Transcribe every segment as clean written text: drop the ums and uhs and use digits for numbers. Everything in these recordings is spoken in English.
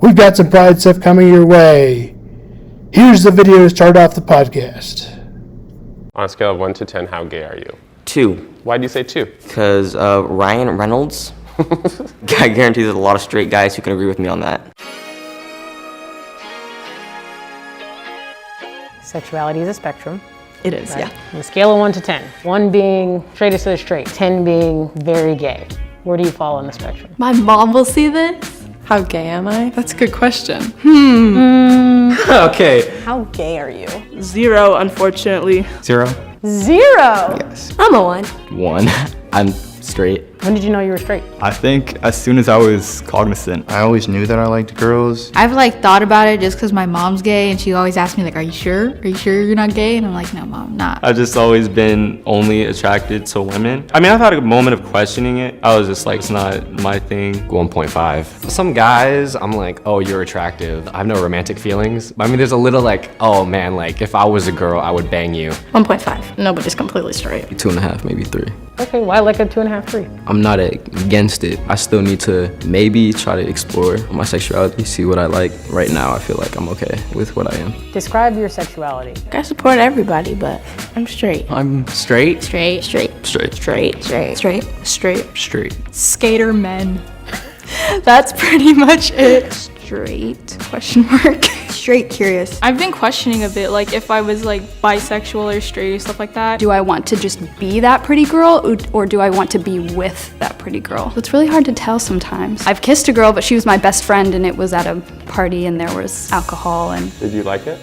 we've got some Pride stuff coming your way. Here's the video to start off the podcast. On a scale of 1 to 10, how gay are you? 2. Why do you say 2? Because Ryan Reynolds, I guarantee there's a lot of straight guys who can agree with me on that. Sexuality is a spectrum. It is, right? yeah. On a scale of 1 to 10, 1 being straightest of the straight, 10 being very gay. Where do you fall on the spectrum? My mom will see this. How gay am I? That's a good question. Okay. How gay are you? 0, unfortunately. 0. 0! Yes. I'm a 1. 1. I'm straight. When did you know you were straight? I think as soon as I was cognizant. I always knew that I liked girls. I've thought about it just because my mom's gay and she always asks me are you sure? Are you sure you're not gay? And I'm like, no mom, I'm not. I've just always been only attracted to women. I mean, I've had a moment of questioning it. I was just like, it's not my thing. 1.5. Some guys, I'm like, oh, you're attractive. I have no romantic feelings. I mean, there's a little like, oh man, like if I was a girl, I would bang you. 1.5. Nobody's completely straight. 2.5, maybe 3. Okay, why like a 2.5, 3? I'm not against it. I still need to maybe try to explore my sexuality, see what I like. Right now, I feel like I'm okay with what I am. Describe your sexuality. I support everybody, but I'm straight. I'm straight. Straight. Straight. Straight. Straight. Skater men. That's pretty much it. Straight? Question mark. Straight curious. I've been questioning a bit, like if I was like bisexual or straight or stuff like that. Do I want to just be that pretty girl or do I want to be with that pretty girl? It's really hard to tell sometimes. I've kissed a girl, but she was my best friend and it was at a party and there was alcohol and... Did you like it?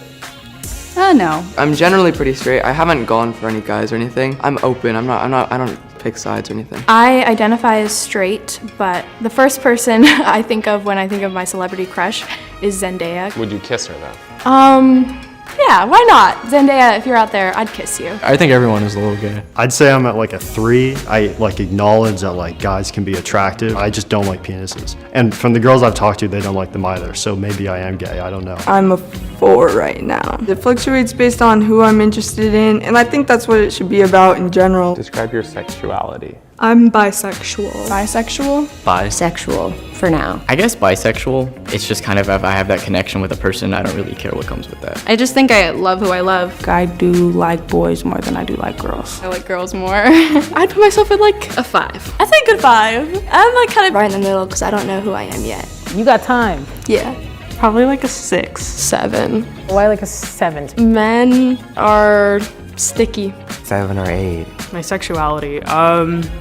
No. I'm generally pretty straight. I haven't gone for any guys or anything. I'm open. I don't pick sides or anything. I identify as straight, but the first person I think of when I think of my celebrity crush is Zendaya. Would you kiss her though? Yeah, why not? Zendaya, if you're out there, I'd kiss you. I think everyone is a little gay. I'd say I'm at like a 3. I acknowledge that like guys can be attractive. I just don't like penises. And from the girls I've talked to, they don't like them either. So maybe I am gay, I don't know. I'm a 4 right now. It fluctuates based on who I'm interested in, and I think that's what it should be about in general. Describe your sexuality. I'm bisexual. Bisexual, for now. I guess bisexual. It's just kind of if I have that connection with a person, I don't really care what comes with that. I just think I love who I love. I do like boys more than I do like girls. I like girls more. I'd put myself at like a 5. I think a good 5. I'm like kind of right in the middle because I don't know who I am yet. You got time. Yeah. Probably like a 6. 7. Why like a 7? Men are sticky. 7 or 8. My sexuality,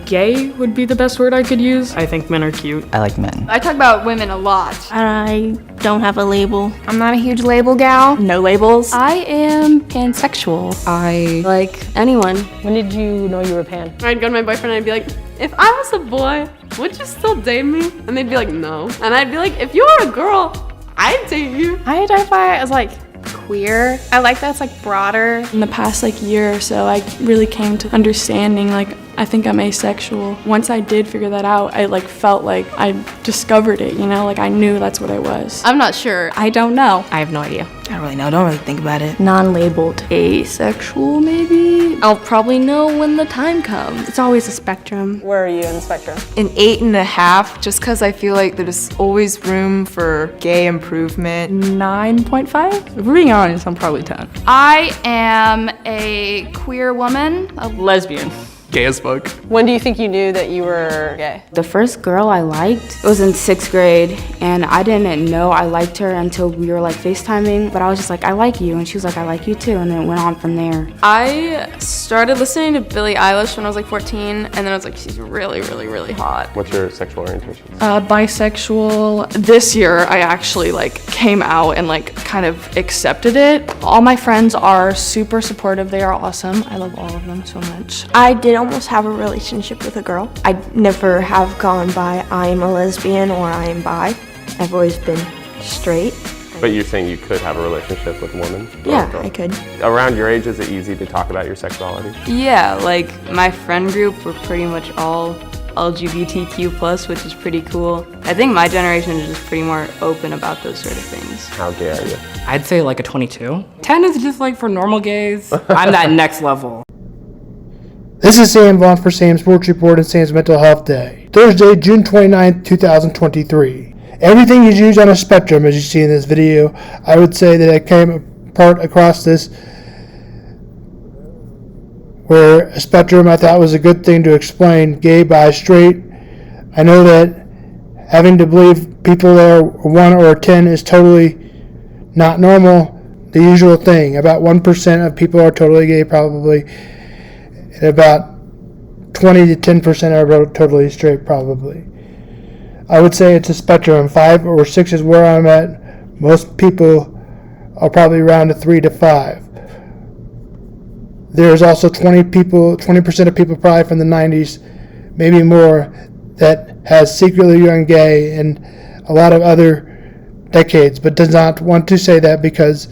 gay would be the best word I could use. I think men are cute. I like men. I talk about women a lot. I don't have a label. I'm not a huge label gal. No labels. I am pansexual. I like anyone. When did you know you were pan? I'd go to my boyfriend and I'd be like, if I was a boy, would you still date me? And they'd be like, no. And I'd be like, if you were a girl, I'd date you. I identify as like queer. I like that it's like broader. In the past like year or so, I really came to understanding like I think I'm asexual. Once I did figure that out, I like felt like I discovered it, you know, like I knew that's what I was. I'm not sure. I don't know. I have no idea. I don't really know. Don't really think about it. Non-labeled. Asexual maybe? I'll probably know when the time comes. It's always a spectrum. Where are you in the spectrum? An 8.5, just because I feel like there's always room for gay improvement. 9.5? If we're being honest, I'm probably 10. I am a queer woman. Lesbian. Gay as fuck. When do you think you knew that you were gay? The first girl I liked was in 6th grade, and I didn't know I liked her until we were like FaceTiming, but I was just like, I like you, and she was like, I like you too, and then it went on from there. I started listening to Billie Eilish when I was like 14, and then I was like, she's really, really, really hot. What's your sexual orientation? Bisexual. This year, I actually like came out and like kind of accepted it. All my friends are super supportive. They are awesome. I love all of them so much. I did almost have a relationship with a girl. I never have gone by I am a lesbian or I am bi. I've always been straight. But you're saying you could have a relationship with a woman? Yeah, I could. Around your age, is it easy to talk about your sexuality? Yeah, like my friend group, we're pretty much all LGBTQ+, which is pretty cool. I think my generation is just pretty more open about those sort of things. How gay are you? I'd say like a 22. 10 is just like for normal gays. I'm that next level. This is Sam Vaughn for Sam's Sports Report and Sam's Mental Health Day. Thursday, June 29th, 2023. Everything is used on a spectrum, as you see in this video. I would say that I came apart across this where a spectrum I thought was a good thing to explain gay, bi, straight. I know that having to believe people that are 1 or 10 is totally not normal, the usual thing. About 1% of people are totally gay probably, and about 20 to 10% are totally straight probably. I would say it's a spectrum. 5 or 6 is where I'm at. Most people are probably around a 3 to 5. There's also 20% of people probably from the 90s, maybe more, that has secretly gone gay and a lot of other decades, but does not want to say that because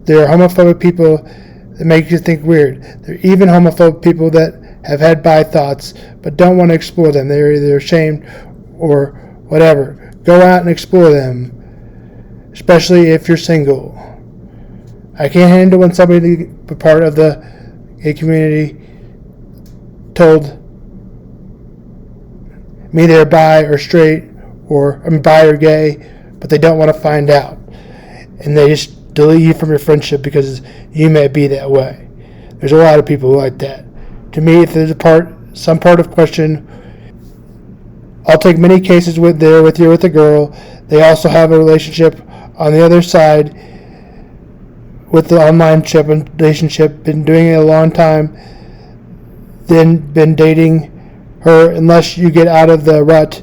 there are homophobic people that make you think weird. There are even homophobic people that have had bi thoughts but don't want to explore them. They're either ashamed or whatever. Go out and explore them, especially if you're single. I can't handle when somebody, a part of the gay community, told me they're bi or straight, or bi or gay, but they don't want to find out, and they just delete you from your friendship because you may be that way. There's a lot of people like that. To me, if there's some part of question, I'll take many cases with a girl. They also have a relationship on the other side with the online relationship, been doing it a long time, then been dating her. Unless you get out of the rut,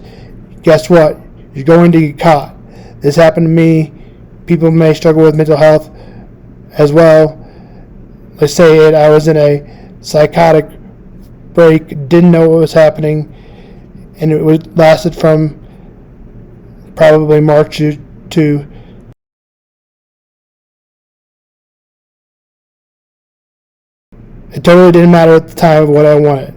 guess what? You're going to get caught. This happened to me. People may struggle with mental health as well. Let's say I was in a psychotic break, didn't know what was happening, and it lasted from probably March to it totally didn't matter at the time of what I wanted.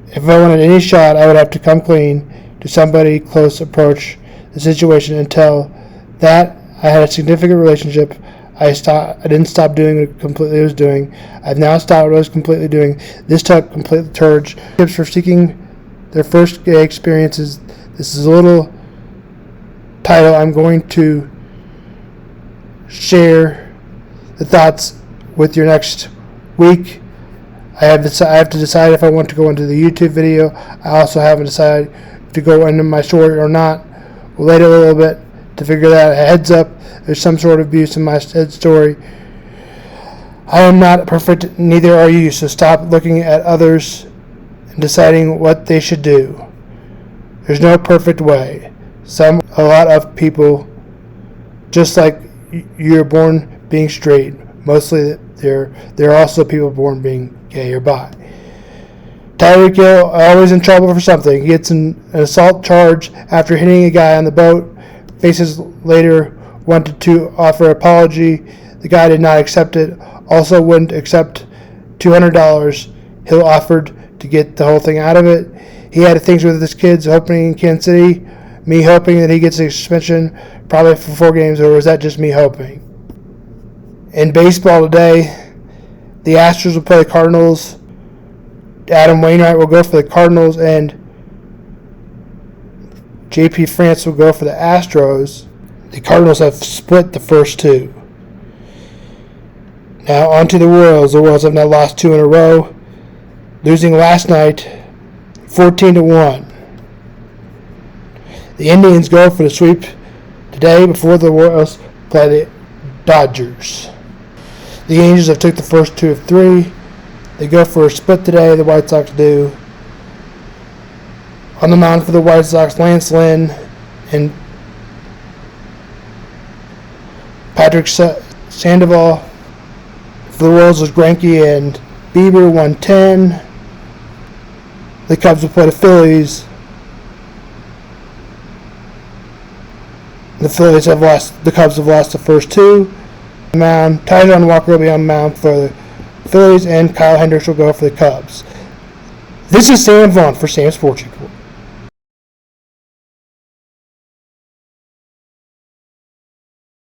If I wanted any shot, I would have to come clean to somebody close, approach the situation and tell that I had a significant relationship. I didn't stop doing what completely I was doing. I've now stopped what I was completely doing. This took complete courage. Tips for seeking their first gay experiences. This is a little title. I'm going to share the thoughts with your next week. I have to decide if I want to go into the YouTube video. I also haven't decided to go into my story or not. We'll wait a little bit to figure that out. Heads up, there's some sort of abuse in my story. I am not perfect, neither are you, so stop looking at others and deciding what they should do. There's no perfect way. A lot of people, just like you're born being straight, mostly there are also people born being gay or bi. Tyreek Hill, always in trouble for something. He gets an assault charge after hitting a guy on the boat. Faces later wanted to offer apology. The guy did not accept it. Also wouldn't accept $200. Hill offered to get the whole thing out of it. He had things with his kids opening in Kansas City. Me hoping that he gets a suspension probably for 4 games, or was that just me hoping? In baseball today, the Astros will play the Cardinals. Adam Wainwright will go for the Cardinals, and JP France will go for the Astros. The Cardinals have split the first 2. Now on to the Royals. The Royals have now lost 2 in a row, losing last night 14-1. The Indians go for the sweep today before the Royals play the Dodgers. The Angels have took the first 2 of 3. They go for a split today, the White Sox do. On the mound for the White Sox, Lance Lynn and Patrick Sandoval. For the Royals was Greinke and Bieber, 110. The Cubs will play the Phillies. The Cubs have lost the first 2. Mound, Tyjon Walker will be on the mound for the Phillies, and Kyle Hendricks will go for the Cubs. This is Sam Vaughn for Sam Sports.